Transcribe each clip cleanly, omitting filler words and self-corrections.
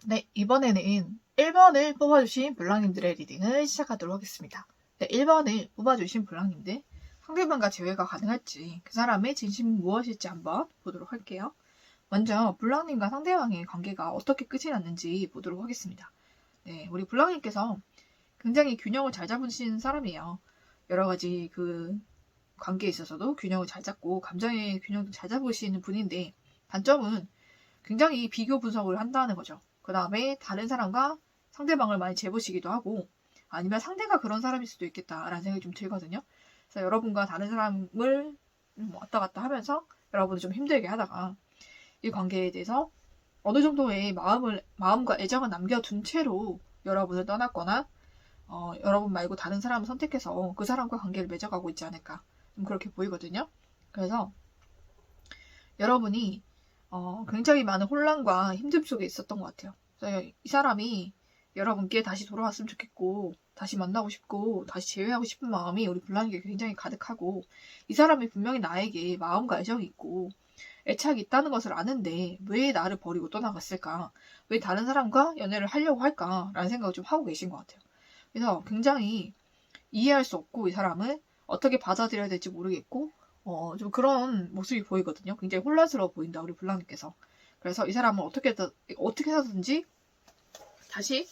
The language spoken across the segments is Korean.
네, 이번에는 1번을 뽑아주신 블랑님들의 리딩을 시작하도록 하겠습니다. 네, 1번을 뽑아주신 블랑님들, 상대방과 재회가 가능할지, 그 사람의 진심은 무엇일지 한번 보도록 할게요. 먼저 블랑님과 상대방의 관계가 어떻게 끝이 났는지 보도록 하겠습니다. 네, 우리 블랑님께서 굉장히 균형을 잘 잡으시는 사람이에요. 여러 가지 그 관계에 있어서도 균형을 잘 잡고 감정의 균형도 잘 잡으시는 분인데, 단점은 굉장히 비교 분석을 한다는 거죠. 그 다음에 다른 사람과 상대방을 많이 재보시기도 하고, 아니면 상대가 그런 사람일 수도 있겠다라는 생각이 좀 들거든요. 그래서 여러분과 다른 사람을 왔다 갔다 하면서 여러분을 좀 힘들게 하다가 이 관계에 대해서 어느 정도의 마음과 애정을 남겨둔 채로 여러분을 떠났거나, 여러분 말고 다른 사람을 선택해서 그 사람과 관계를 맺어가고 있지 않을까. 좀 그렇게 보이거든요. 그래서 여러분이 굉장히 많은 혼란과 힘듦 속에 있었던 것 같아요. 그래서 이 사람이 여러분께 다시 돌아왔으면 좋겠고, 다시 만나고 싶고, 다시 재회하고 싶은 마음이 우리 블랑에게 굉장히 가득하고, 이 사람이 분명히 나에게 마음과 애정이 있고, 애착이 있다는 것을 아는데, 왜 나를 버리고 떠나갔을까? 왜 다른 사람과 연애를 하려고 할까? 라는 생각을 좀 하고 계신 것 같아요. 그래서 굉장히 이해할 수 없고, 이 사람을 어떻게 받아들여야 될지 모르겠고, 좀 그런 모습이 보이거든요. 굉장히 혼란스러워 보인다, 우리 블랑님께서. 그래서 이 사람을 어떻게 해서든지 다시,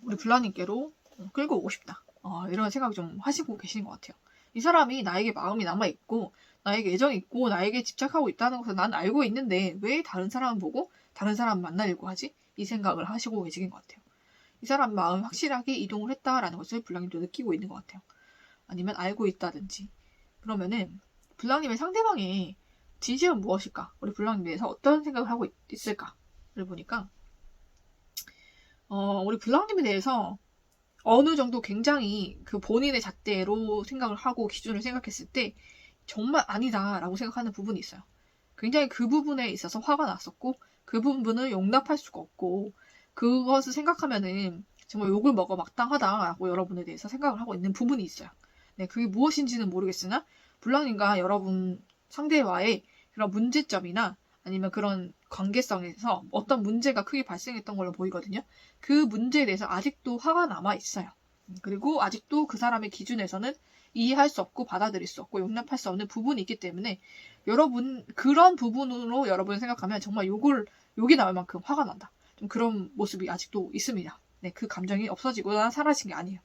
우리 블랑님께로 끌고 오고 싶다. 이런 생각을 좀 하시고 계시는 것 같아요. 이 사람이 나에게 마음이 남아있고, 나에게 애정이 있고, 나에게 집착하고 있다는 것을 난 알고 있는데, 왜 다른 사람 보고 다른 사람 만나려고 하지? 이 생각을 하시고 계시는 것 같아요. 이 사람 마음이 확실하게 이동을 했다라는 것을 블랑님도 느끼고 있는 것 같아요. 아니면 알고 있다든지. 그러면은 블랑님의 상대방의 진심은 무엇일까? 우리 블랑님에 대해서 어떤 생각을 하고 있을까를 보니까 우리 블랑님에 대해서 어느 정도 굉장히 그 본인의 잣대로 생각을 하고 기준을 생각했을 때 정말 아니다라고 생각하는 부분이 있어요. 굉장히 그 부분에 있어서 화가 났었고 그 부분을 용납할 수가 없고 그것을 생각하면은 정말 욕을 먹어 마땅하다라고 여러분에 대해서 생각을 하고 있는 부분이 있어요. 네, 그게 무엇인지는 모르겠으나 블랑님과 여러분 상대와의 그런 문제점이나 아니면 그런 관계성에서 어떤 문제가 크게 발생했던 걸로 보이거든요. 그 문제에 대해서 아직도 화가 남아 있어요. 그리고 아직도 그 사람의 기준에서는 이해할 수 없고 받아들일 수 없고 용납할 수 없는 부분이 있기 때문에 여러분 그런 부분으로 여러분 생각하면 정말 욕이 나올 만큼 화가 난다. 좀 그런 모습이 아직도 있습니다. 네, 그 감정이 없어지거나 사라진 게 아니에요.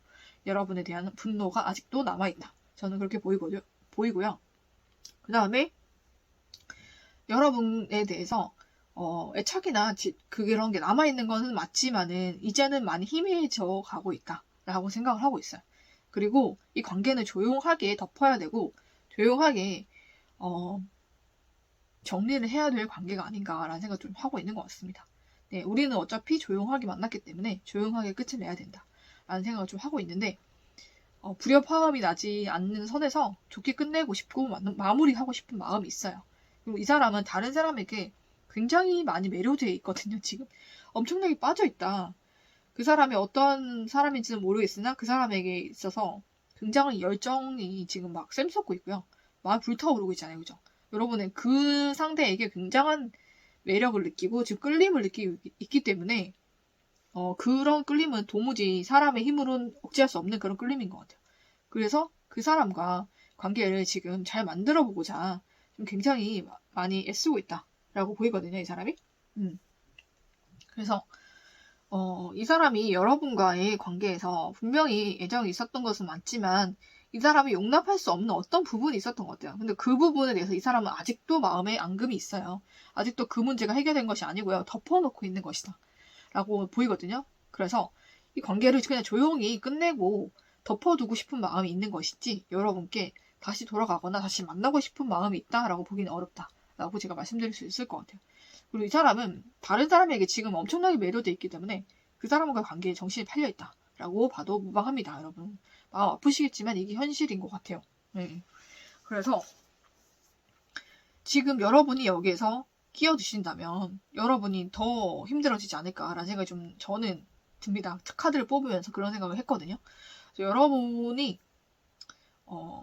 여러분에 대한 분노가 아직도 남아있다. 저는 그렇게 보이고요. 그 다음에 여러분에 대해서 애착이나 그런 게 남아있는 것은 맞지만은 이제는 많이 희미해져 가고 있다라고 생각을 하고 있어요. 그리고 이 관계는 조용하게 덮어야 되고 조용하게 정리를 해야 될 관계가 아닌가라는 생각을 좀 하고 있는 것 같습니다. 네, 우리는 어차피 조용하게 만났기 때문에 조용하게 끝을 내야 된다라는 생각을 좀 하고 있는데 불협화음이 나지 않는 선에서 좋게 끝내고 싶고 마무리하고 싶은 마음이 있어요. 그리고 이 사람은 다른 사람에게 굉장히 많이 매료되어 있거든요, 지금. 엄청나게 빠져있다. 그 사람이 어떤 사람인지는 모르겠으나 그 사람에게 있어서 굉장히 열정이 지금 막 샘솟고 있고요. 막 불타오르고 있잖아요, 그죠? 여러분은 그 상대에게 굉장한 매력을 느끼고 지금 끌림을 느끼고 있기 때문에 그런 끌림은 도무지 사람의 힘으로는 억제할 수 없는 그런 끌림인 것 같아요. 그래서 그 사람과 관계를 지금 잘 만들어 보고자 좀 굉장히 많이 애쓰고 있다라고 보이거든요, 이 사람이. 그래서 이 사람이 여러분과의 관계에서 분명히 애정이 있었던 것은 맞지만 이 사람이 용납할 수 없는 어떤 부분이 있었던 것 같아요. 근데 그 부분에 대해서 이 사람은 아직도 마음에 앙금이 있어요. 아직도 그 문제가 해결된 것이 아니고요. 덮어놓고 있는 것이다. 라고 보이거든요. 그래서 이 관계를 그냥 조용히 끝내고 덮어두고 싶은 마음이 있는 것이지 여러분께 다시 돌아가거나 다시 만나고 싶은 마음이 있다라고 보기는 어렵다라고 제가 말씀드릴 수 있을 것 같아요. 그리고 이 사람은 다른 사람에게 지금 엄청나게 매료돼 있기 때문에 그 사람과 관계에 정신이 팔려 있다라고 봐도 무방합니다, 여러분. 마음 아프시겠지만 이게 현실인 것 같아요. 네. 그래서 지금 여러분이 여기에서 끼어드신다면 여러분이 더 힘들어지지 않을까라는 생각이 좀 저는 듭니다. 카드를 뽑으면서 그런 생각을 했거든요. 여러분이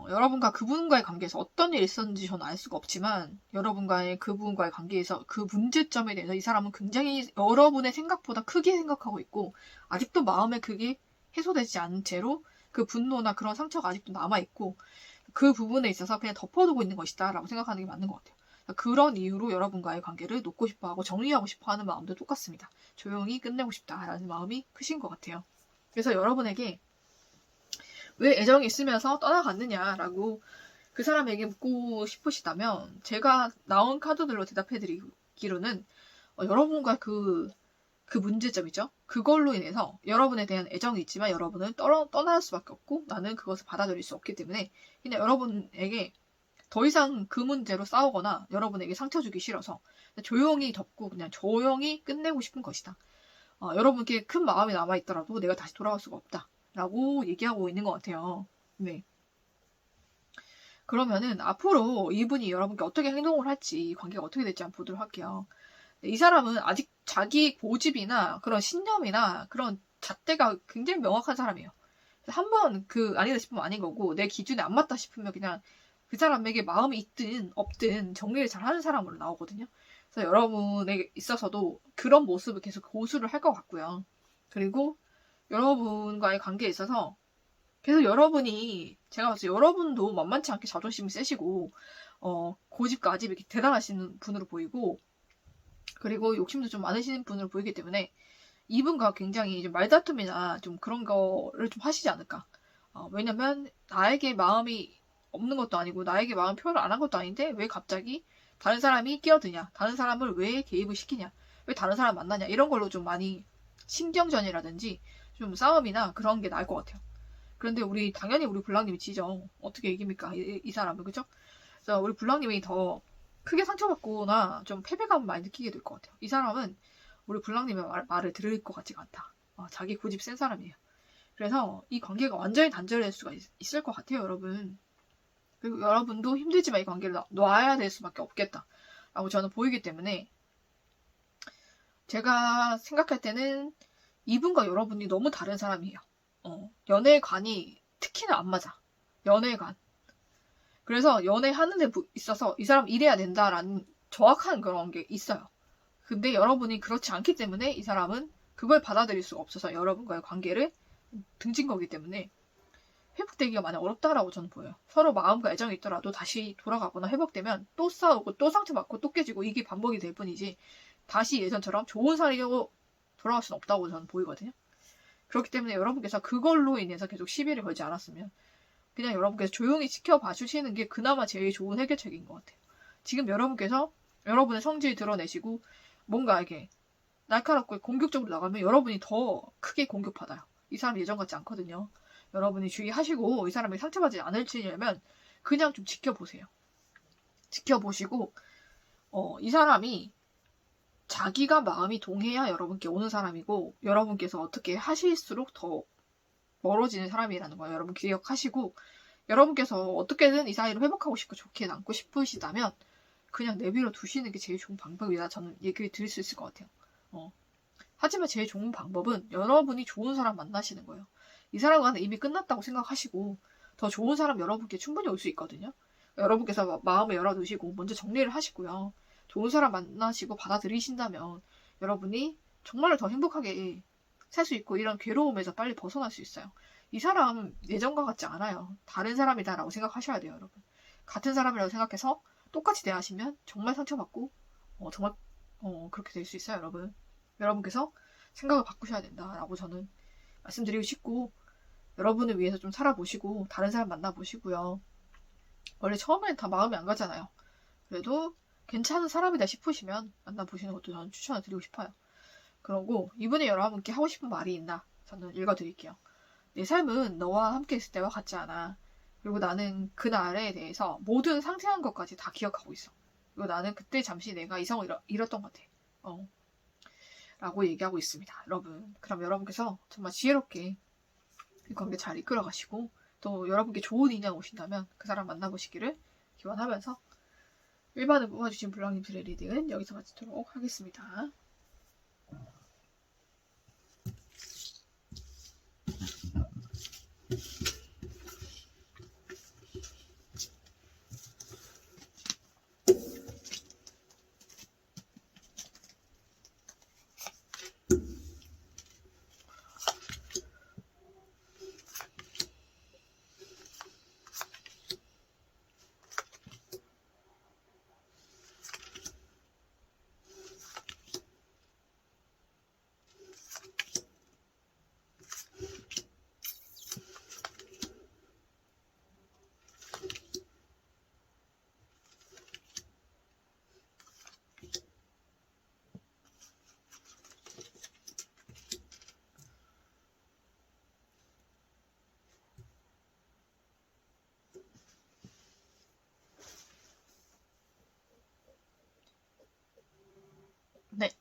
여러분과 그분과의 관계에서 어떤 일이 있었는지 저는 알 수가 없지만 여러분과의 그분과의 관계에서 그 문제점에 대해서 이 사람은 굉장히 여러분의 생각보다 크게 생각하고 있고 아직도 마음에 그게 해소되지 않은 채로 그 분노나 그런 상처가 아직도 남아있고 그 부분에 있어서 그냥 덮어두고 있는 것이다 라고 생각하는 게 맞는 것 같아요. 그런 이유로 여러분과의 관계를 놓고 싶어하고 정리하고 싶어하는 마음도 똑같습니다. 조용히 끝내고 싶다라는 마음이 크신 것 같아요. 그래서 여러분에게 왜 애정이 있으면서 떠나갔느냐라고 그 사람에게 묻고 싶으시다면 제가 나온 카드들로 대답해드리기로는 여러분과 그 문제점이죠. 그걸로 인해서 여러분에 대한 애정이 있지만 여러분은 떠날 수밖에 없고 나는 그것을 받아들일 수 없기 때문에 그냥 여러분에게 더 이상 그 문제로 싸우거나 여러분에게 상처 주기 싫어서 조용히 덮고 그냥 조용히 끝내고 싶은 것이다. 여러분께 큰 마음이 남아있더라도 내가 다시 돌아갈 수가 없다. 라고 얘기하고 있는 것 같아요. 네. 그러면은 앞으로 이분이 여러분께 어떻게 행동을 할지 관계가 어떻게 될지 한번 보도록 할게요. 이 사람은 아직 자기 고집이나 그런 신념이나 그런 잣대가 굉장히 명확한 사람이에요. 한번 아니다 싶으면 아닌 거고 내 기준에 안 맞다 싶으면 그냥 그 사람에게 마음이 있든 없든 정리를 잘 하는 사람으로 나오거든요. 그래서 여러분에게 있어서도 그런 모습을 계속 고수를 할 것 같고요. 그리고 여러분과의 관계에 있어서 계속 여러분이 제가 봤을 때 여러분도 만만치 않게 자존심이 세시고 고집과 아집이 이렇게 대단하신 분으로 보이고 그리고 욕심도 좀 많으신 분으로 보이기 때문에 이분과 굉장히 좀 말다툼이나 좀 그런 거를 좀 하시지 않을까. 왜냐면 나에게 마음이 없는 것도 아니고 나에게 마음 표현을 안 한 것도 아닌데 왜 갑자기 다른 사람이 끼어드냐, 다른 사람을 왜 개입을 시키냐, 왜 다른 사람 만나냐 이런 걸로 좀 많이 신경전이라든지 좀 싸움이나 그런 게 나을 것 같아요. 그런데 당연히 우리 블랑님이 지죠. 어떻게 이깁니까? 이 사람을, 그죠? 그래서 우리 블랑님이 더 크게 상처받거나 좀 패배감을 많이 느끼게 될 것 같아요. 이 사람은 우리 블랑님의 말을 들을 것 같지가 않다. 자기 고집 센 사람이에요. 그래서 이 관계가 완전히 단절될 수가 있을 것 같아요, 여러분. 그리고 여러분도 힘들지만 이 관계를 놔야 될 수밖에 없겠다. 라고 저는 보이기 때문에 제가 생각할 때는 이분과 여러분이 너무 다른 사람이에요. 연애관이 특히나 안 맞아. 연애관. 그래서 연애하는 데 있어서 이 사람 이래야 된다라는 정확한 그런 게 있어요. 근데 여러분이 그렇지 않기 때문에 이 사람은 그걸 받아들일 수가 없어서 여러분과의 관계를 등진 거기 때문에 회복되기가 많이 어렵다라고 저는 보여요. 서로 마음과 애정이 있더라도 다시 돌아가거나 회복되면 또 싸우고 또 상처받고 또 깨지고 이게 반복이 될 뿐이지 다시 예전처럼 좋은 사이로 돌아갈 수는 없다고 저는 보이거든요. 그렇기 때문에 여러분께서 그걸로 인해서 계속 시비를 걸지 않았으면 그냥 여러분께서 조용히 지켜봐 주시는 게 그나마 제일 좋은 해결책인 것 같아요. 지금 여러분께서 여러분의 성질 드러내시고 뭔가 이렇게 날카롭고 공격적으로 나가면 여러분이 더 크게 공격받아요. 이 사람 예전 같지 않거든요. 여러분이 주의하시고 이 사람이 상처받지 않을지려면 그냥 좀 지켜보세요. 지켜보시고 이 사람이 자기가 마음이 동해야 여러분께 오는 사람이고 여러분께서 어떻게 하실수록 더 멀어지는 사람이라는 거 여러분 기억하시고 여러분께서 어떻게든 이 사이를 회복하고 싶고 좋게 남고 싶으시다면 그냥 내버려 두시는 게 제일 좋은 방법이다. 저는 얘기를 드릴 수 있을 것 같아요. 하지만 제일 좋은 방법은 여러분이 좋은 사람 만나시는 거예요. 이 사람과는 이미 끝났다고 생각하시고 더 좋은 사람 여러분께 충분히 올 수 있거든요. 여러분께서 마음을 열어두시고 먼저 정리를 하시고요. 좋은 사람 만나시고 받아들이신다면 여러분이 정말로 더 행복하게 살 수 있고 이런 괴로움에서 빨리 벗어날 수 있어요. 이 사람 예전과 같지 않아요. 다른 사람이다라고 생각하셔야 돼요, 여러분. 같은 사람이라고 생각해서 똑같이 대하시면 정말 상처받고 정말 그렇게 될 수 있어요, 여러분. 여러분께서 생각을 바꾸셔야 된다라고 저는 말씀드리고 싶고 여러분을 위해서 좀 살아보시고 다른 사람 만나보시고요. 원래 처음에는 다 마음이 안 가잖아요. 그래도 괜찮은 사람이다 싶으시면 만나보시는 것도 저는 추천을 드리고 싶어요. 그러고 이분이 여러분께 하고 싶은 말이 있나 저는 읽어드릴게요. 내 삶은 너와 함께 있을 때와 같지 않아. 그리고 나는 그날에 대해서 모든 상세한 것까지 다 기억하고 있어. 그리고 나는 그때 잠시 내가 이성을 잃었던 것 같아. 라고 얘기하고 있습니다. 여러분. 그럼 여러분께서 정말 지혜롭게 이 관계 잘 이끌어가시고 또 여러분께 좋은 인연 오신다면 그 사람 만나보시기를 기원하면서 일반을 뽑아주신 블랑님들의 리딩은 여기서 마치도록 하겠습니다.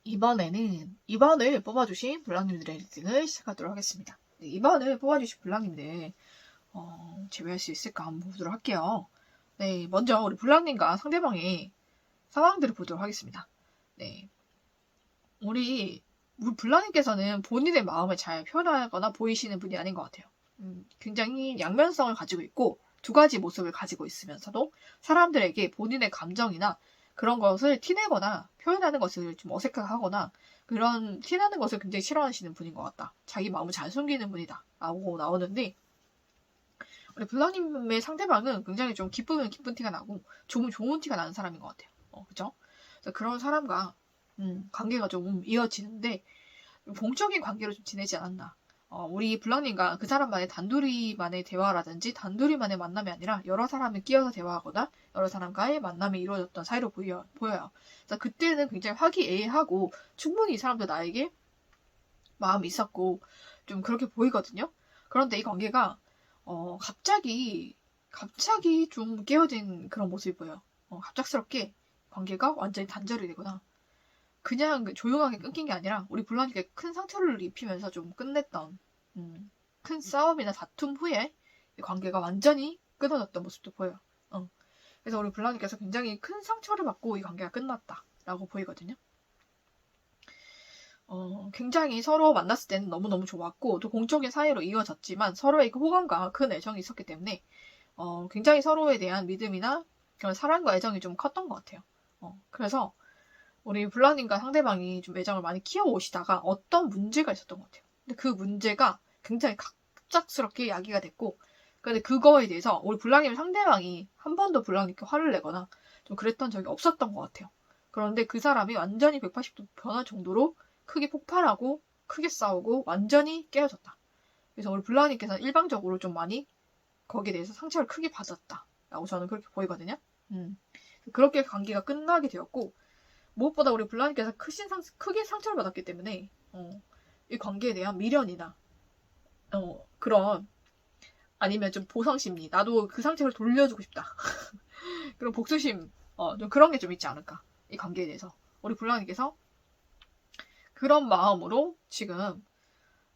이번에는 2번을 뽑아주신 블랑님들의 리딩을 시작하도록 하겠습니다. 네, 2번을 뽑아주신 블랑님들 제외할 수 있을까 한번 보도록 할게요. 네, 먼저 우리 블랑님과 상대방의 상황들을 보도록 하겠습니다. 네, 우리 블랑님께서는 본인의 마음을 잘 표현하거나 보이시는 분이 아닌 것 같아요. 굉장히 양면성을 가지고 있고 두 가지 모습을 가지고 있으면서도 사람들에게 본인의 감정이나 그런 것을 티내거나 표현하는 것을 좀 어색하거나 그런 티나는 것을 굉장히 싫어하시는 분인 것 같다. 자기 마음을 잘 숨기는 분이다. 라고 나오는데 우리 블랑님의 상대방은 굉장히 좀 기쁘면 기쁜 티가 나고 좋으면 좋은 티가 나는 사람인 것 같아요. 그죠? 그런 사람과 관계가 좀 이어지는데 공적인 관계로 좀 지내지 않았나. 우리 블랑님과 그 사람만의 단둘이만의 대화라든지 단둘이만의 만남이 아니라 여러 사람을 끼워서 대화하거나 여러 사람과의 만남이 이루어졌던 사이로 보여요. 그래서 그때는 굉장히 화기애애하고 충분히 이 사람도 나에게 마음이 있었고 좀 그렇게 보이거든요. 그런데 이 관계가 갑자기 좀 깨어진 그런 모습이 보여요. 갑작스럽게 관계가 완전히 단절이 되거나 그냥 조용하게 끊긴 게 아니라 우리 블랑님께 큰 상처를 입히면서 좀 끝냈던 큰 싸움이나 다툼 후에 관계가 완전히 끊어졌던 모습도 보여요. 그래서 우리 블랑님께서 굉장히 큰 상처를 받고 이 관계가 끝났다라고 보이거든요. 굉장히 서로 만났을 때는 너무너무 좋았고 또 공적인 사이로 이어졌지만 서로의 그 호감과 큰 애정이 있었기 때문에 굉장히 서로에 대한 믿음이나 그런 사랑과 애정이 좀 컸던 것 같아요. 그래서 우리 블랑님과 상대방이 좀 애정을 많이 키워오시다가 어떤 문제가 있었던 것 같아요. 근데 그 문제가 굉장히 갑작스럽게 야기가 됐고, 근데 그거에 대해서 우리 블랑님 상대방이 한 번도 블랑님께 화를 내거나 좀 그랬던 적이 없었던 것 같아요. 그런데 그 사람이 완전히 180도 변할 정도로 크게 폭발하고 크게 싸우고 완전히 깨어졌다. 그래서 우리 블랑님께서는 일방적으로 좀 많이 거기에 대해서 상처를 크게 받았다라고 저는 그렇게 보이거든요. 그렇게 관계가 끝나게 되었고, 무엇보다 우리 블랑님께서 크게 상처를 받았기 때문에 이 관계에 대한 미련이나 그런 아니면 좀 보상심리 나도 그 상처를 돌려주고 싶다 그런 복수심 좀 그런 게 좀 있지 않을까 이 관계에 대해서 우리 블랑님께서 그런 마음으로 지금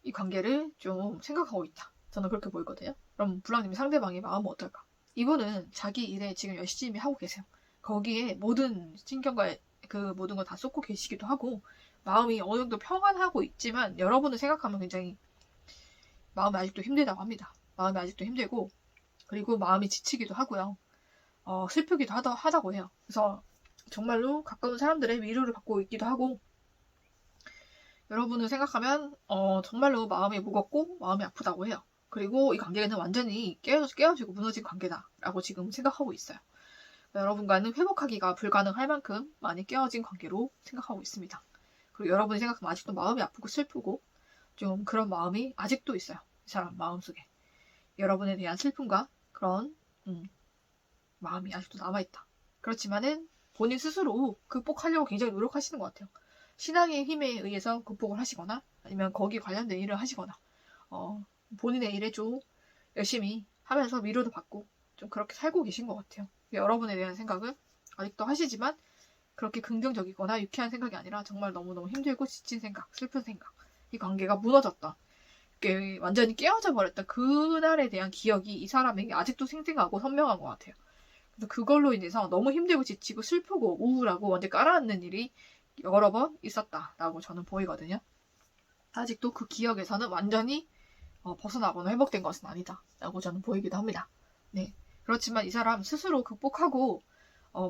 이 관계를 좀 생각하고 있다. 저는 그렇게 보이거든요. 그럼 블랑님이 상대방의 마음은 어떨까? 이분은 자기 일에 지금 열심히 하고 계세요. 거기에 모든 신경과 그 모든 걸 다 쏟고 계시기도 하고 마음이 어느 정도 평안하고 있지만 여러분을 생각하면 굉장히 마음이 아직도 힘들다고 합니다. 마음이 아직도 힘들고 그리고 마음이 지치기도 하고요. 슬프기도 하다고 해요. 그래서 정말로 가까운 사람들의 위로를 받고 있기도 하고 여러분을 생각하면 정말로 마음이 무겁고 마음이 아프다고 해요. 그리고 이 관계는 완전히 깨어지고 무너진 관계다라고 지금 생각하고 있어요. 여러분과는 회복하기가 불가능할 만큼 많이 깨어진 관계로 생각하고 있습니다. 그리고 여러분이 생각하면 아직도 마음이 아프고 슬프고 좀 그런 마음이 아직도 있어요. 이 사람 마음속에. 여러분에 대한 슬픔과 그런 마음이 아직도 남아있다. 그렇지만은 본인 스스로 극복하려고 굉장히 노력하시는 것 같아요. 신앙의 힘에 의해서 극복을 하시거나 아니면 거기 관련된 일을 하시거나 본인의 일에 좀 열심히 하면서 위로도 받고 좀 그렇게 살고 계신 것 같아요. 여러분에 대한 생각은 아직도 하시지만 그렇게 긍정적이거나 유쾌한 생각이 아니라 정말 너무너무 힘들고 지친 생각, 슬픈 생각, 이 관계가 무너졌다. 완전히 깨어져 버렸다. 그날에 대한 기억이 이 사람에게 아직도 생생하고 선명한 것 같아요. 그래서 그걸로 인해서 너무 힘들고 지치고 슬프고 우울하고 완전 깔아앉는 일이 여러 번 있었다라고 저는 보이거든요. 아직도 그 기억에서는 완전히 벗어나거나 회복된 것은 아니다라고 저는 보이기도 합니다. 네. 그렇지만 이 사람 스스로 극복하고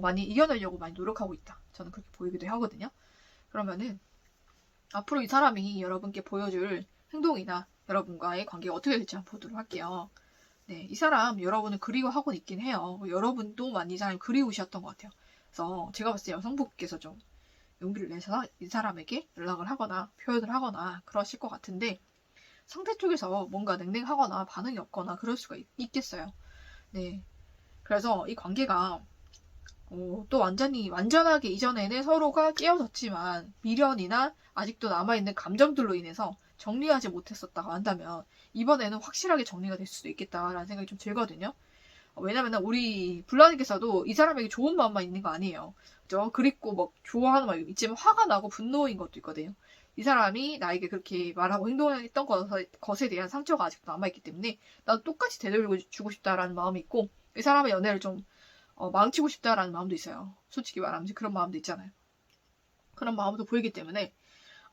많이 이겨내려고 많이 노력하고 있다. 저는 그렇게 보이기도 하거든요. 그러면은 앞으로 이 사람이 여러분께 보여줄 행동이나 여러분과의 관계가 어떻게 될지 한번 보도록 할게요. 네, 이 사람 여러분을 그리워하고 있긴 해요. 여러분도 많이 이 사람을 그리우셨던 것 같아요. 그래서 제가 봤을 때 여성분께서 좀 용기를 내서 이 사람에게 연락을 하거나 표현을 하거나 그러실 것 같은데 상대 쪽에서 뭔가 냉랭하거나 반응이 없거나 그럴 수가 있겠어요. 네. 그래서 이 관계가 또 완전하게 이전에는 서로가 깨어졌지만 미련이나 아직도 남아있는 감정들로 인해서 정리하지 못했었다고 한다면 이번에는 확실하게 정리가 될 수도 있겠다라는 생각이 좀 들거든요. 왜냐면 우리 블라님께서도 이 사람에게 좋은 마음만 있는 거 아니에요. 있죠. 그립고 막 좋아하는 마음이 있지만 화가 나고 분노인 것도 있거든요. 이 사람이 나에게 그렇게 말하고 행동했던 것에 대한 상처가 아직도 남아있기 때문에 나도 똑같이 되돌려주고 싶다라는 마음이 있고 이 사람의 연애를 좀 망치고 싶다라는 마음도 있어요. 솔직히 말하면 그런 마음도 있잖아요. 그런 마음도 보이기 때문에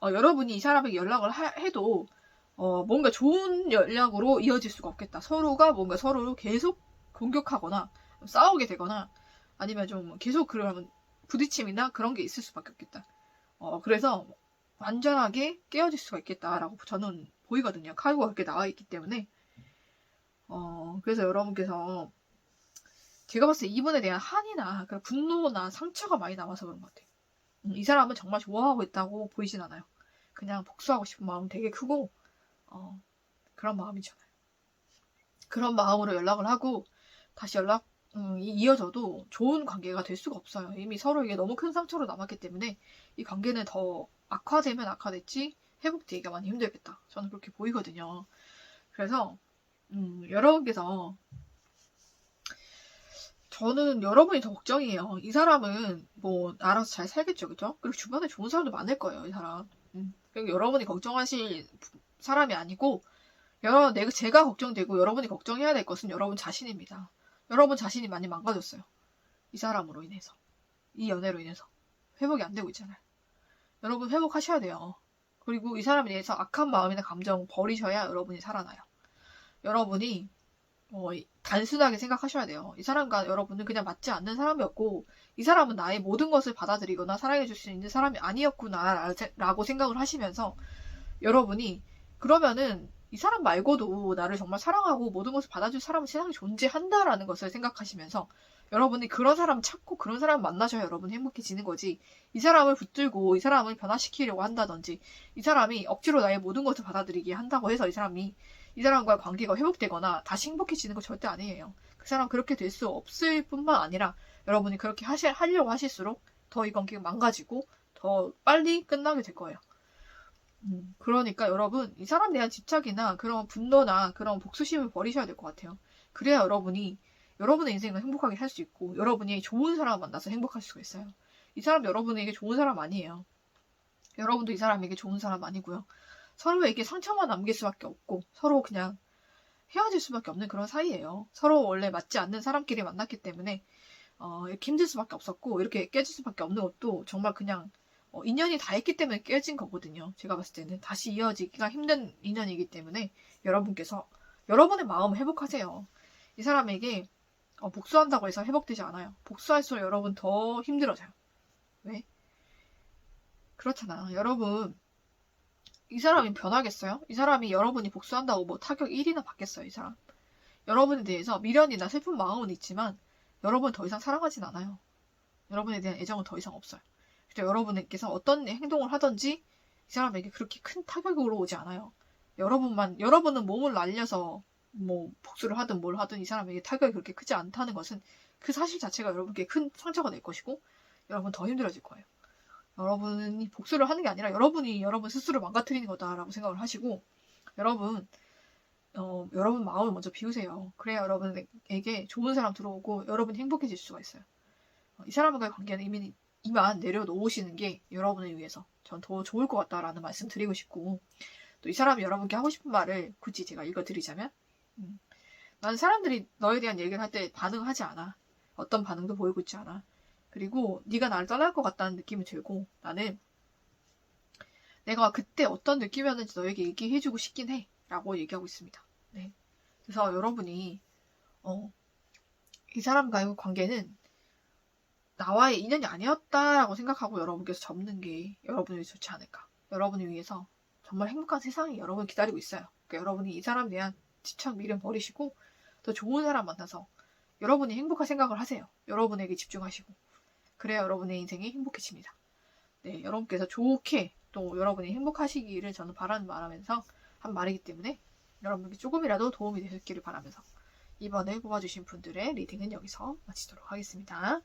여러분이 이 사람에게 연락을 해도 뭔가 좋은 연락으로 이어질 수가 없겠다. 서로가 뭔가 서로를 계속 공격하거나 싸우게 되거나 아니면 좀 계속 그러면 부딪힘이나 그런 게 있을 수밖에 없겠다. 그래서 완전하게 깨어질 수가 있겠다라고 저는 보이거든요. 카드가 그렇게 나와 있기 때문에. 그래서 여러분께서 제가 봤을 때 이분에 대한 한이나 분노나 상처가 많이 남아서 그런 것 같아요. 이 사람은 정말 좋아하고 있다고 보이진 않아요. 그냥 복수하고 싶은 마음은 되게 크고 그런 마음이잖아요. 그런 마음으로 연락을 하고 다시 이어져도 좋은 관계가 될 수가 없어요. 이미 서로에게 너무 큰 상처로 남았기 때문에 이 관계는 더 악화되면 악화됐지 회복되기가 많이 힘들겠다. 저는 그렇게 보이거든요. 그래서 여러분께서 저는 여러분이 더 걱정이에요. 이 사람은 뭐 알아서 잘 살겠죠, 그죠? 그리고 주변에 좋은 사람도 많을 거예요, 이 사람. 그리고 여러분이 걱정하실 사람이 아니고 제가 걱정되고 여러분이 걱정해야 될 것은 여러분 자신입니다. 여러분 자신이 많이 망가졌어요. 이 사람으로 인해서. 이 연애로 인해서. 회복이 안 되고 있잖아요. 여러분 회복하셔야 돼요. 그리고 이 사람에 대해서 악한 마음이나 감정 버리셔야 여러분이 살아나요. 여러분이 단순하게 생각하셔야 돼요. 이 사람과 여러분은 그냥 맞지 않는 사람이었고 이 사람은 나의 모든 것을 받아들이거나 사랑해줄 수 있는 사람이 아니었구나 라고 생각을 하시면서 여러분이 그러면은 이 사람 말고도 나를 정말 사랑하고 모든 것을 받아줄 사람은 세상에 존재한다라는 것을 생각하시면서 여러분이 그런 사람 찾고 그런 사람 만나셔야 여러분이 행복해지는 거지. 이 사람을 붙들고 이 사람을 변화시키려고 한다든지 이 사람이 억지로 나의 모든 것을 받아들이게 한다고 해서 이 사람과의 관계가 회복되거나 다시 행복해지는 거 절대 아니에요. 그 사람 그렇게 될 수 없을 뿐만 아니라 여러분이 그렇게 하려고 하실수록 더 이 관계가 망가지고 더 빨리 끝나게 될 거예요. 그러니까 여러분 이 사람에 대한 집착이나 그런 분노나 그런 복수심을 버리셔야 될 것 같아요. 그래야 여러분이 여러분의 인생을 행복하게 살 수 있고 여러분이 좋은 사람 만나서 행복할 수가 있어요. 이 사람 여러분에게 좋은 사람 아니에요. 여러분도 이 사람에게 좋은 사람 아니고요. 서로에게 상처만 남길 수밖에 없고 서로 그냥 헤어질 수밖에 없는 그런 사이예요. 서로 원래 맞지 않는 사람끼리 만났기 때문에 이렇게 힘들 수밖에 없었고 이렇게 깨질 수밖에 없는 것도 정말 그냥 인연이 다 있기 때문에 깨진 거거든요. 제가 봤을 때는 다시 이어지기가 힘든 인연이기 때문에 여러분께서 여러분의 마음을 회복하세요. 이 사람에게 복수한다고 해서 회복되지 않아요. 복수할수록 여러분 더 힘들어져요. 왜? 그렇잖아. 여러분 이 사람이 변하겠어요? 이 사람이 여러분이 복수한다고 뭐 타격 1이나 받겠어요, 이 사람? 여러분에 대해서 미련이나 슬픈 마음은 있지만 여러분 더 이상 사랑하진 않아요. 여러분에 대한 애정은 더 이상 없어요. 그래서 여러분께서 어떤 행동을 하든지 이 사람에게 그렇게 큰 타격으로 오지 않아요. 여러분은 몸을 날려서 뭐 복수를 하든 뭘 하든 이 사람에게 타격이 그렇게 크지 않다는 것은 그 사실 자체가 여러분께 큰 상처가 될 것이고 여러분 더 힘들어질 거예요. 여러분이 복수를 하는 게 아니라 여러분이 여러분 스스로 망가뜨리는 거다라고 생각을 하시고 여러분 마음을 먼저 비우세요. 그래야 여러분에게 좋은 사람 들어오고 여러분이 행복해질 수가 있어요. 이 사람과의 관계는 이만 내려놓으시는 게 여러분을 위해서 전 더 좋을 것 같다라는 말씀 드리고 싶고 또 이 사람이 여러분께 하고 싶은 말을 굳이 제가 읽어드리자면 나는 사람들이 너에 대한 얘기를 할 때 반응하지 않아. 어떤 반응도 보이고 있지 않아. 그리고 네가 나를 떠날 것 같다는 느낌이 들고 나는 내가 그때 어떤 느낌이었는지 너에게 얘기해주고 싶긴 해 라고 얘기하고 있습니다. 네. 그래서 여러분이 이 사람과의 관계는 나와의 인연이 아니었다라고 생각하고 여러분께서 접는 게 여러분을 위해 좋지 않을까. 여러분을 위해서 정말 행복한 세상이 여러분을 기다리고 있어요. 그러니까 여러분이 이 사람에 대한 집착, 미련 버리시고 더 좋은 사람 만나서 여러분이 행복한 생각을 하세요. 여러분에게 집중하시고 그래야 여러분의 인생이 행복해집니다. 네, 여러분께서 좋게 또 여러분이 행복하시기를 저는 바라면서 한 말이기 때문에 여러분에게 조금이라도 도움이 되셨기를 바라면서 이번에 뽑아주신 분들의 리딩은 여기서 마치도록 하겠습니다.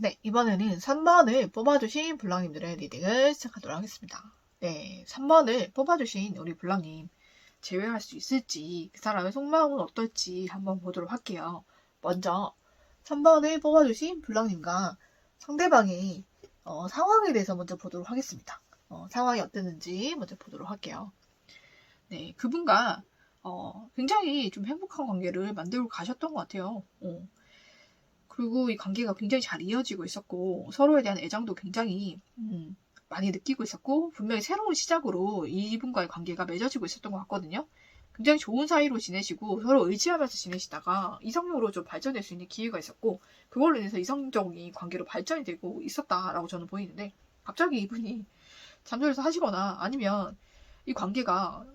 네, 이번에는 3번을 뽑아주신 블랑님들의 리딩을 시작하도록 하겠습니다. 네, 3번을 뽑아주신 우리 블랑님 제외할 수 있을지, 그 사람의 속마음은 어떨지 한번 보도록 할게요. 먼저 3번을 뽑아주신 블랑님과 상대방의 상황에 대해서 먼저 보도록 하겠습니다. 상황이 어땠는지 먼저 보도록 할게요. 네, 그분과 굉장히 좀 행복한 관계를 만들고 가셨던 것 같아요. 그리고 이 관계가 굉장히 잘 이어지고 있었고 서로에 대한 애정도 굉장히 많이 느끼고 있었고 분명히 새로운 시작으로 이분과의 관계가 맺어지고 있었던 것 같거든요. 굉장히 좋은 사이로 지내시고 서로 의지하면서 지내시다가 이성적으로 좀 발전될 수 있는 기회가 있었고 그걸로 인해서 이성적인 관계로 발전이 되고 있었다라고 저는 보이는데 갑자기 이분이 잠자리에서 하시거나 아니면 이 관계가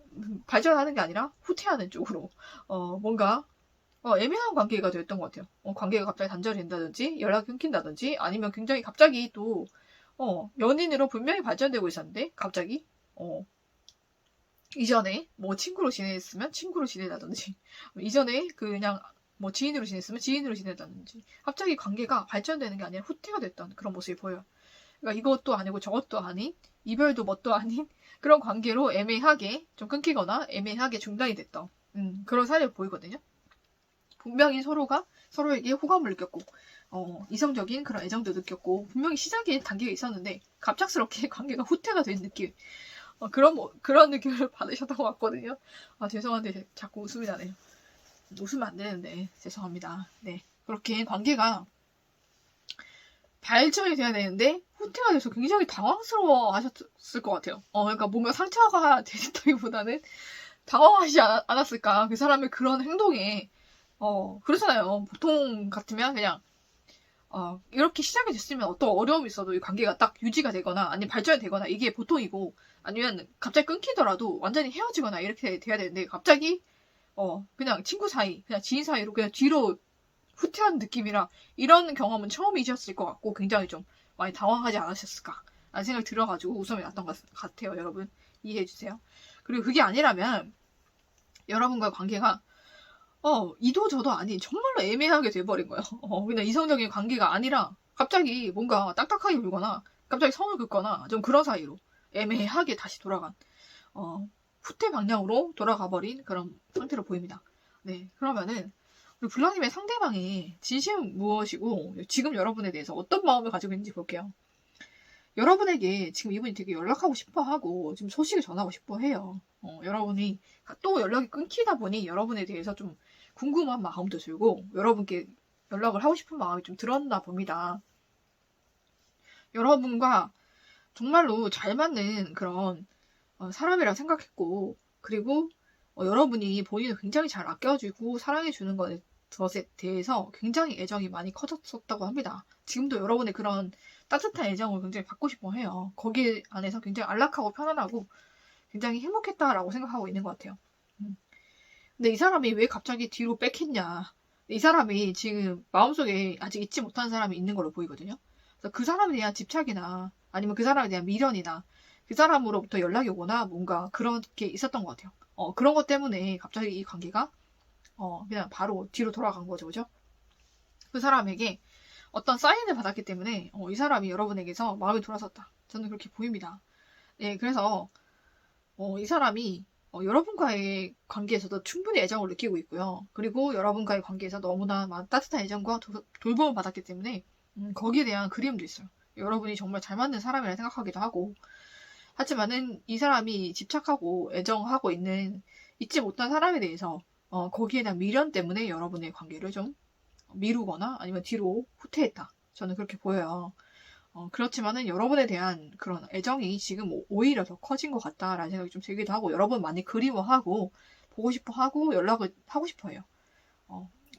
발전하는 게 아니라 후퇴하는 쪽으로 뭔가 애매한 관계가 됐던 것 같아요. 관계가 갑자기 단절이 된다든지 연락이 끊긴다든지 아니면 굉장히 갑자기 또 연인으로 분명히 발전되고 있었는데 갑자기 이전에 뭐 친구로 지냈으면 친구로 지내다든지 이전에 그냥 뭐 지인으로 지냈으면 지인으로 지내다든지 갑자기 관계가 발전되는 게 아니라 후퇴가 됐던 그런 모습이 보여요. 그러니까 이것도 아니고 저것도 아닌 이별도 뭣도 아닌 그런 관계로 애매하게 좀 끊기거나 애매하게 중단이 됐던 그런 사례를 보이거든요. 분명히 서로가 서로에게 호감을 느꼈고 이성적인 그런 애정도 느꼈고 분명히 시작의 단계가 있었는데 갑작스럽게 관계가 후퇴가 된 느낌 그런 느낌을 받으셨던 것 같거든요. 죄송한데 자꾸 웃음이 나네요. 웃으면 안 되는데 죄송합니다. 네, 그렇게 관계가 발전이 돼야 되는데 후퇴가 돼서 굉장히 당황스러워 하셨을 것 같아요. 그러니까 뭔가 상처가 됐다기보다는 당황하지 않았을까. 그 사람의 그런 행동에 그렇잖아요. 보통 같으면 그냥 이렇게 시작이 됐으면 어떤 어려움이 있어도 이 관계가 딱 유지가 되거나 아니면 발전이 되거나 이게 보통이고 아니면 갑자기 끊기더라도 완전히 헤어지거나 이렇게 돼야 되는데 갑자기 그냥 친구 사이 그냥 지인 사이로 그냥 뒤로 후퇴하는 느낌이라 이런 경험은 처음이셨을 것 같고 굉장히 좀 많이 당황하지 않으셨을까 라는 생각이 들어가지고 웃음이 났던 것 같아요. 여러분 이해해주세요. 그리고 그게 아니라면 여러분과 관계가 이도 저도 아닌 정말로 애매하게 돼버린 거예요. 그냥 이성적인 관계가 아니라 갑자기 뭔가 딱딱하게 굴거나 갑자기 선을 긋거나 좀 그런 사이로 애매하게 다시 돌아간 후퇴 방향으로 돌아가 버린 그런 상태로 보입니다. 네, 그러면은 우리 블랑님의 상대방의 진심은 무엇이고 지금 여러분에 대해서 어떤 마음을 가지고 있는지 볼게요. 여러분에게 지금 이분이 되게 연락하고 싶어 하고 지금 소식을 전하고 싶어 해요. 여러분이 또 연락이 끊기다 보니 여러분에 대해서 좀 궁금한 마음도 들고 여러분께 연락을 하고 싶은 마음이 좀 들었나 봅니다. 여러분과 정말로 잘 맞는 그런 사람이라 생각했고 그리고 여러분이 본인을 굉장히 잘 아껴주고 사랑해주는 것에 대해서 굉장히 애정이 많이 커졌었다고 합니다. 지금도 여러분의 그런 따뜻한 애정을 굉장히 받고 싶어 해요. 거기 안에서 굉장히 안락하고 편안하고 굉장히 행복했다라고 생각하고 있는 것 같아요. 근데 이 사람이 왜 갑자기 뒤로 뺏겠냐. 이 사람이 지금 마음속에 아직 잊지 못한 사람이 있는 걸로 보이거든요. 그래서 그 사람에 대한 집착이나 아니면 그 사람에 대한 미련이나 그 사람으로부터 연락이 오거나 뭔가 그런 게 있었던 것 같아요. 그런 것 때문에 갑자기 이 관계가 그냥 바로 뒤로 돌아간 거죠. 그죠? 그 사람에게 어떤 사인을 받았기 때문에 이 사람이 여러분에게서 마음이 돌아섰다. 저는 그렇게 보입니다. 네, 그래서 이 사람이 여러분과의 관계에서도 충분히 애정을 느끼고 있고요. 그리고 여러분과의 관계에서 너무나 따뜻한 애정과 돌봄을 받았기 때문에 거기에 대한 그리움도 있어요. 여러분이 정말 잘 맞는 사람이라 생각하기도 하고 하지만은 이 사람이 집착하고 애정하고 있는 잊지 못한 사람에 대해서 거기에 대한 미련 때문에 여러분의 관계를 좀 미루거나 아니면 뒤로 후퇴했다. 저는 그렇게 보여요. 그렇지만은 여러분에 대한 그런 애정이 지금 오히려 더 커진 것 같다라는 생각이 좀 들기도 하고 여러분 많이 그리워하고 보고 싶어 하고 연락을 하고 싶어 해요.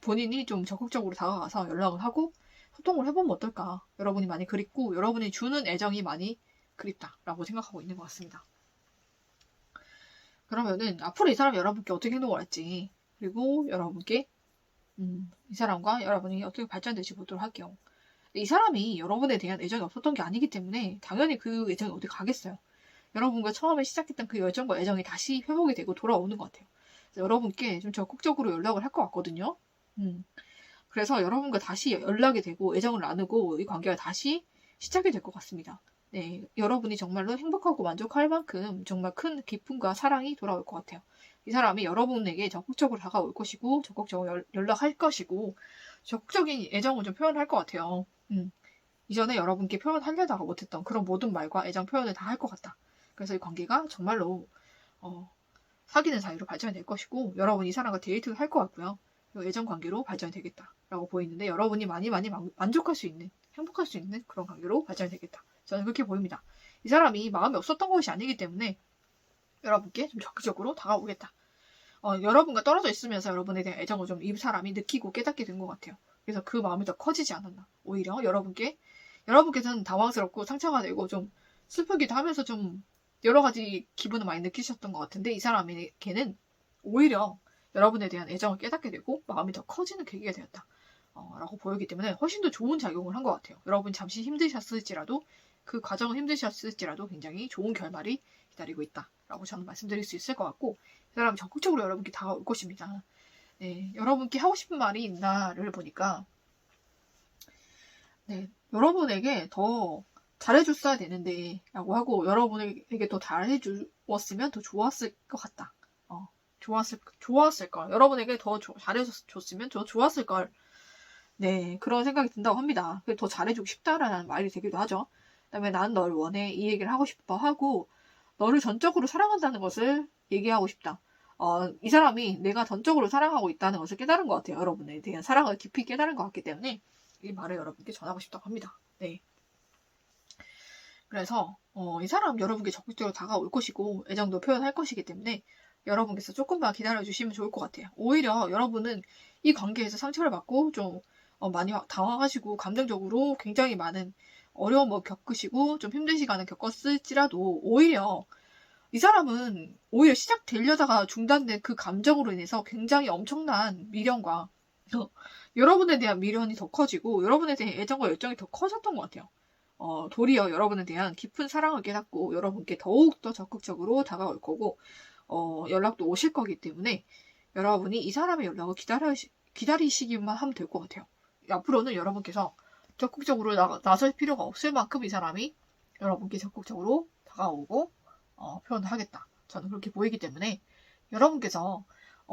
본인이 좀 적극적으로 다가가서 연락을 하고 소통을 해보면 어떨까. 여러분이 많이 그립고 여러분이 주는 애정이 많이 그립다라고 생각하고 있는 것 같습니다. 그러면은 앞으로 이 사람이 여러분께 어떻게 행동을 할지 그리고 여러분께 이 사람과 여러분이 어떻게 발전될지 보도록 할게요. 이 사람이 여러분에 대한 애정이 없었던 게 아니기 때문에 당연히 그 애정이 어디 가겠어요. 여러분과 처음에 시작했던 그 열정과 애정이 다시 회복이 되고 돌아오는 것 같아요. 그래서 여러분께 좀 적극적으로 연락을 할 것 같거든요. 그래서 여러분과 다시 연락이 되고 애정을 나누고 이 관계가 다시 시작이 될 것 같습니다. 네, 여러분이 정말로 행복하고 만족할 만큼 정말 큰 기쁨과 사랑이 돌아올 것 같아요. 이 사람이 여러분에게 적극적으로 다가올 것이고 적극적으로 연락할 것이고 적극적인 애정을 좀 표현할 것 같아요. 이전에 여러분께 표현하려다가 못했던 그런 모든 말과 애정 표현을 다 할 것 같다. 그래서 이 관계가 정말로 사귀는 사이로 발전이 될 것이고 여러분이 이 사람과 데이트를 할 것 같고요. 애정 관계로 발전이 되겠다라고 보이는데 여러분이 많이 만족할 수 있는 행복할 수 있는 그런 관계로 발전이 되겠다. 저는 그렇게 보입니다. 이 사람이 마음이 없었던 것이 아니기 때문에 여러분께 좀 적극적으로 다가오겠다. 여러분과 떨어져 있으면서 여러분에 대한 애정을 좀 이 사람이 느끼고 깨닫게 된 것 같아요. 그래서 그 마음이 더 커지지 않았나. 오히려 여러분께서는 당황스럽고 상처가 되고 좀 슬프기도 하면서 좀 여러 가지 기분을 많이 느끼셨던 것 같은데 이 사람에게는 오히려 여러분에 대한 애정을 깨닫게 되고 마음이 더 커지는 계기가 되었다. 라고 보이기 때문에 훨씬 더 좋은 작용을 한 것 같아요. 여러분 잠시 힘드셨을지라도 그 과정은 힘드셨을지라도 굉장히 좋은 결말이 기다리고 있다라고 저는 말씀드릴 수 있을 것 같고 이 사람이 적극적으로 여러분께 다가올 것입니다. 네, 여러분께 하고 싶은 말이 있나를 보니까 네, 여러분에게 더 잘해줬어야 되는데 라고 하고 여러분에게 더 잘해주었으면 더 좋았을 것 같다. 좋았을 걸. 여러분에게 더 잘해줬으면 더 좋았을 걸. 네, 그런 생각이 든다고 합니다. 더 잘해주고 싶다라는 말이 되기도 하죠. 그다음에 난 널 원해 이 얘기를 하고 싶어 하고 너를 전적으로 사랑한다는 것을 얘기하고 싶다. 이 사람이 내가 전적으로 사랑하고 있다는 것을 깨달은 것 같아요. 여러분에 대한 사랑을 깊이 깨달은 것 같기 때문에 이 말을 여러분께 전하고 싶다고 합니다. 네. 그래서 이 사람 여러분께 적극적으로 다가올 것이고 애정도 표현할 것이기 때문에 여러분께서 조금만 기다려주시면 좋을 것 같아요. 오히려 여러분은 이 관계에서 상처를 받고 좀 많이 당황하시고 감정적으로 굉장히 많은 어려움을 겪으시고 좀 힘든 시간을 겪었을지라도 오히려 이 사람은 오히려 시작되려다가 중단된 그 감정으로 인해서 굉장히 엄청난 미련과 여러분에 대한 미련이 더 커지고 여러분에 대한 애정과 열정이 더 커졌던 것 같아요. 도리어 여러분에 대한 깊은 사랑을 깨닫고 여러분께 더욱더 적극적으로 다가올 거고 연락도 오실 거기 때문에 여러분이 이 사람의 연락을 기다리시기만 하면 될 것 같아요. 앞으로는 여러분께서 적극적으로 나설 필요가 없을 만큼 이 사람이 여러분께 적극적으로 다가오고 표현을 하겠다. 저는 그렇게 보이기 때문에 여러분께서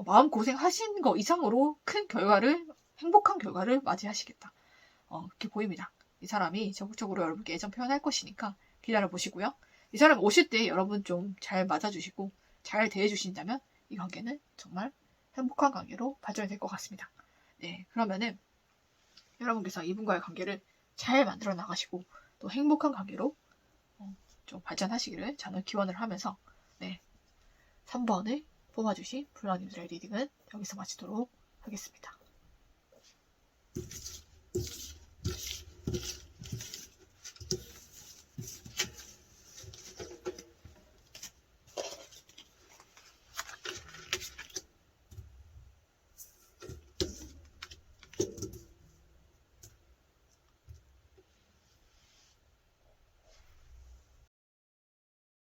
마음고생 하신 거 이상으로 큰 결과를 행복한 결과를 맞이하시겠다. 그렇게 보입니다. 이 사람이 적극적으로 여러분께 애정 표현할 것이니까 기다려보시고요. 이 사람 오실 때 여러분 좀 잘 맞아주시고 잘 대해주신다면 이 관계는 정말 행복한 관계로 발전이 될 것 같습니다. 네, 그러면은 여러분께서 이분과의 관계를 잘 만들어 나가시고 또 행복한 관계로 좀 발전하시기를 저는 기원을 하면서 네, 3번을 뽑아주신 블러님들의 리딩은 여기서 마치도록 하겠습니다.